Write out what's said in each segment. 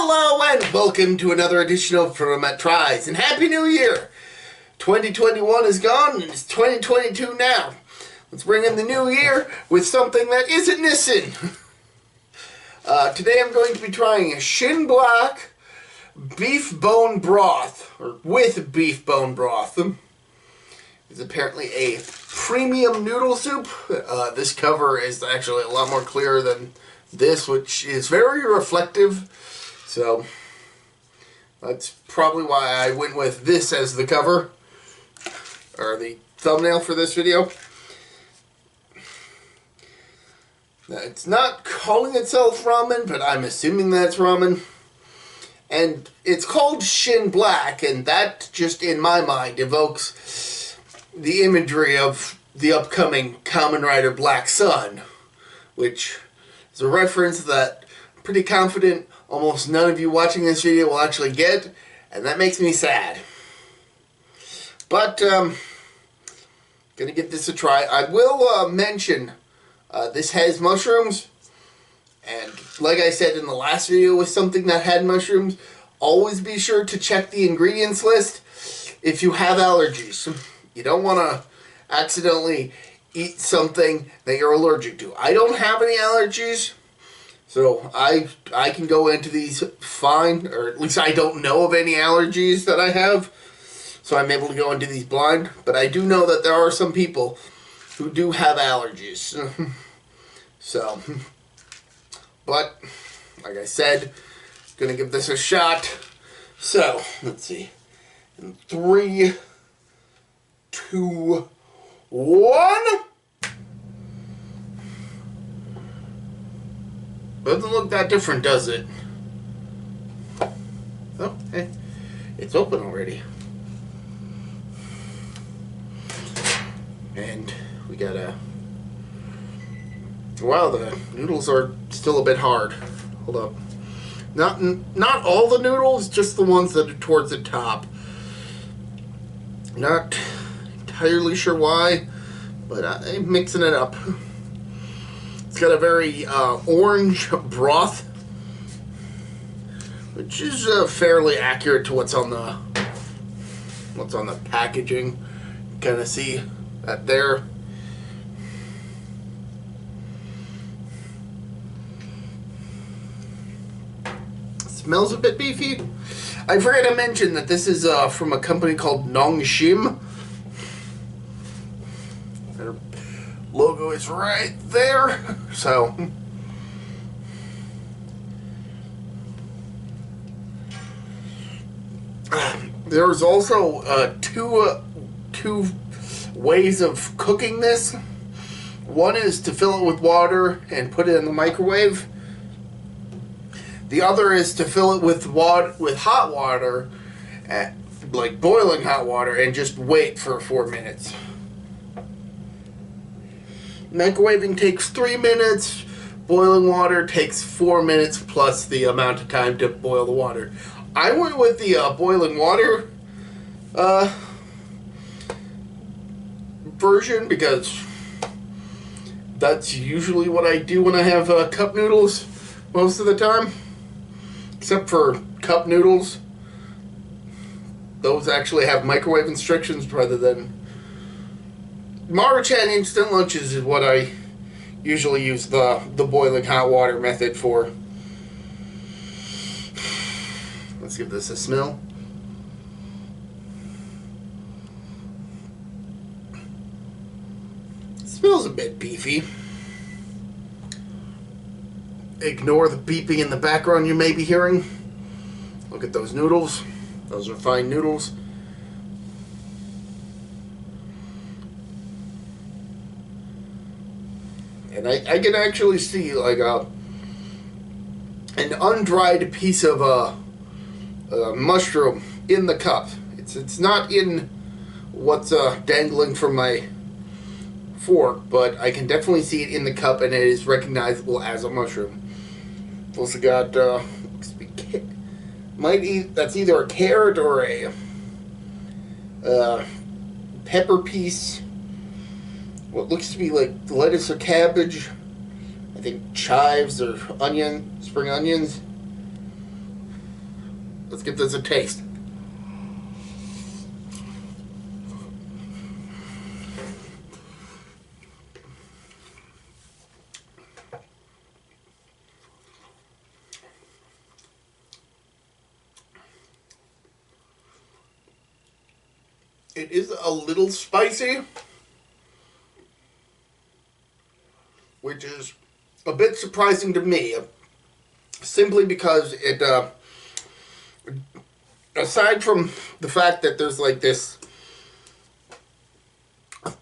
Hello and welcome to another edition of ProtoMet Tries, and Happy New Year! 2021 is gone and it's 2022 now. Let's bring in the new year with something that isn't missing. Today I'm going to be trying a Shin Black beef bone broth, or with beef bone broth. It's apparently a premium noodle soup. This cover is actually a lot more clear than this, which is very reflective. So that's probably why I went with this as the cover, or the thumbnail for this video. Now, it's not calling itself ramen, but I'm assuming that's ramen. And it's called Shin Black, and that just in my mind evokes the imagery of the upcoming Kamen Rider Black Sun, which is a reference that I'm pretty confident almost none of you watching this video will actually get, and that makes me sad. But, gonna give this a try. I will mention, this has mushrooms, and like I said in the last video with something that had mushrooms, always be sure to check the ingredients list if you have allergies. You don't want to accidentally eat something that you're allergic to. I don't have any allergies, so I can go into these fine, or at least I don't know of any allergies that I have, so I'm able to go into these blind. But I do know that there are some people who do have allergies. So, but, like I said, gonna give this a shot. So, let's see. In 3, 2, 1. Doesn't look that different, does it? Oh, hey, it's open already. And we got a... Wow, the noodles are still a bit hard. Hold up. Not all the noodles, just the ones that are towards the top. Not entirely sure why, but I'm mixing it up. It's got a very orange broth, which is fairly accurate to what's on the packaging. Kind of see that there. Smells a bit beefy. I forgot to mention that this is from a company called Nongshim. Their logo is right there. So there's also two ways of cooking this. One is to fill it with water and put it in the microwave. The other is to fill it with hot water, like boiling hot water, and just wait for 4 minutes. Microwaving takes 3 minutes. Boiling water takes 4 minutes plus the amount of time to boil the water. I went with the boiling water version because that's usually what I do when I have cup noodles most of the time. Except for cup noodles. Those actually have microwave instructions rather than... Maruchan instant lunches is what I usually use the boiling hot water method for. Let's give this a smell. It smells a bit beefy. Ignore the beeping in the background you may be hearing. Look at those noodles. Those are fine noodles. And I can actually see like an undried piece of mushroom in the cup. It's not in what's dangling from my fork, but I can definitely see it in the cup, and it is recognizable as a mushroom. Also got that's either a carrot or a pepper piece. What looks to be like lettuce or cabbage. I think chives or spring onions. Let's give this a taste. It is a little spicy, which is a bit surprising to me, simply because it, aside from the fact that there's like this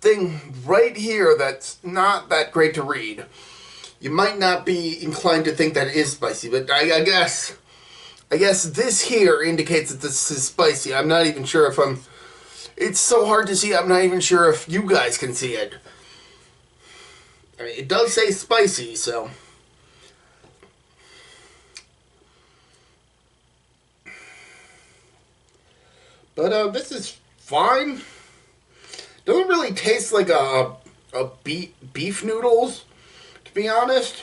thing right here that's not that great to read, you might not be inclined to think that it is spicy, but I guess this here indicates that this is spicy. I'm not even sure if it's so hard to see, I'm not even sure if you guys can see it. I mean, it does say spicy, so. But this is fine. Doesn't really taste like a beef noodles, to be honest.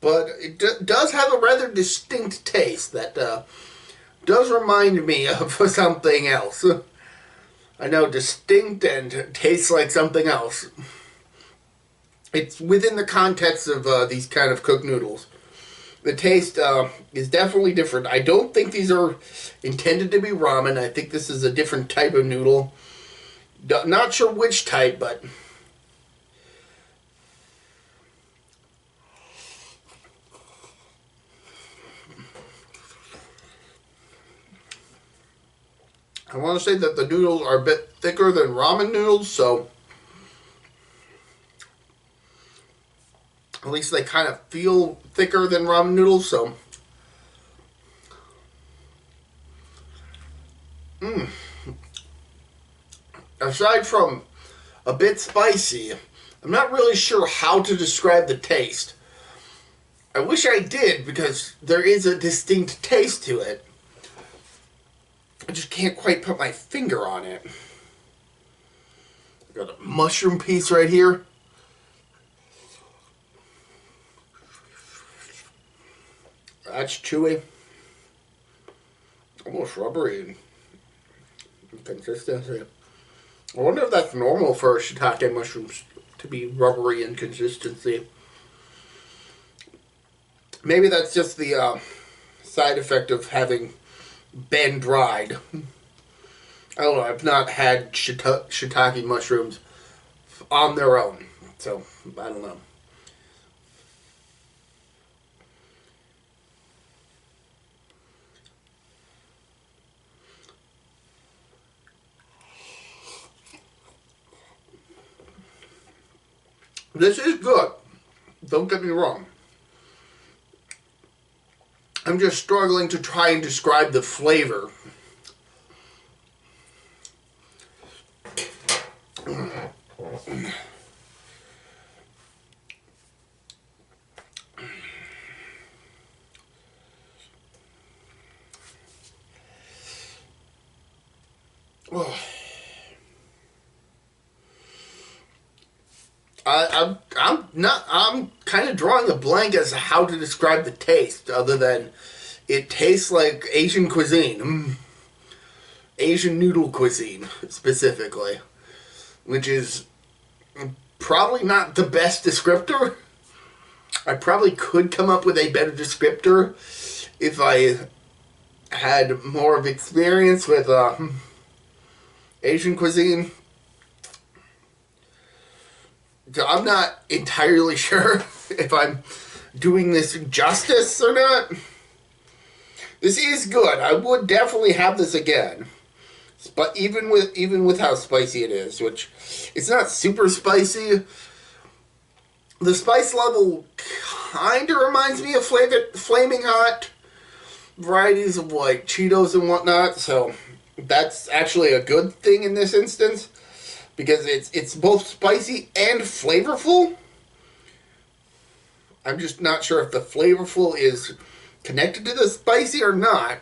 But it does have a rather distinct taste that does remind me of something else. I know, distinct and tastes like something else. It's within the context of these kind of cooked noodles. The taste is definitely different. I don't think these are intended to be ramen. I think this is a different type of noodle. Not sure which type, but I want to say that the noodles are a bit thicker than ramen noodles, so at least they kind of feel thicker than ramen noodles, so. Aside from a bit spicy, I'm not really sure how to describe the taste. I wish I did, because there is a distinct taste to it. I just can't quite put my finger on it. Got a mushroom piece right here. That's chewy. Almost rubbery in consistency. I wonder if that's normal for shiitake mushrooms to be rubbery in consistency. Maybe that's just the side effect of having been dried. I don't know, I've not had shiitake mushrooms on their own, so I don't know. This is good. Don't get me wrong. I'm just struggling to try and describe the flavor. I'm kind of drawing a blank as to how to describe the taste, other than it tastes like Asian cuisine. Asian noodle cuisine, specifically. Which is probably not the best descriptor. I probably could come up with a better descriptor if I had more of experience with Asian cuisine. So I'm not entirely sure if I'm doing this justice or not. This is good. I would definitely have this again. But even with how spicy it is, which it's not super spicy, the spice level kind of reminds me of Flaming Hot varieties of like Cheetos and whatnot. So that's actually a good thing in this instance, because it's both spicy and flavorful. I'm just not sure if the flavorful is connected to the spicy or not.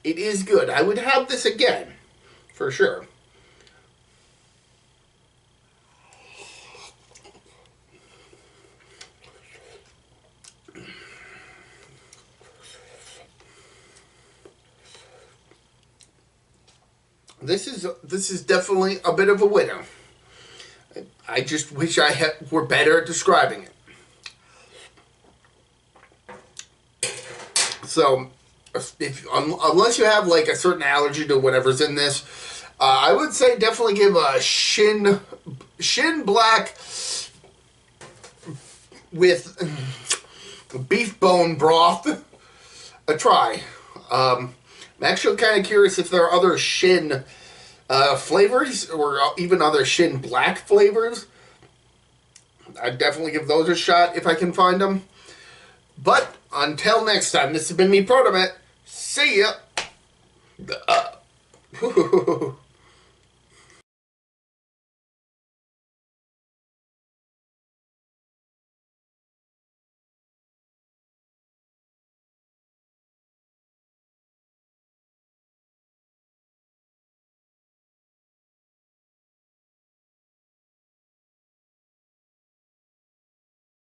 It is good. I would have this again, for sure. this is definitely a bit of a winner. I just wish I were better at describing it. So, unless you have like a certain allergy to whatever's in this, I would say definitely give a Shin Black with beef bone broth a try. I'm actually kind of curious if there are other Shin flavors or even other Shin Black flavors. I'd definitely give those a shot if I can find them. But until next time, this has been me, ProtoMet. See ya.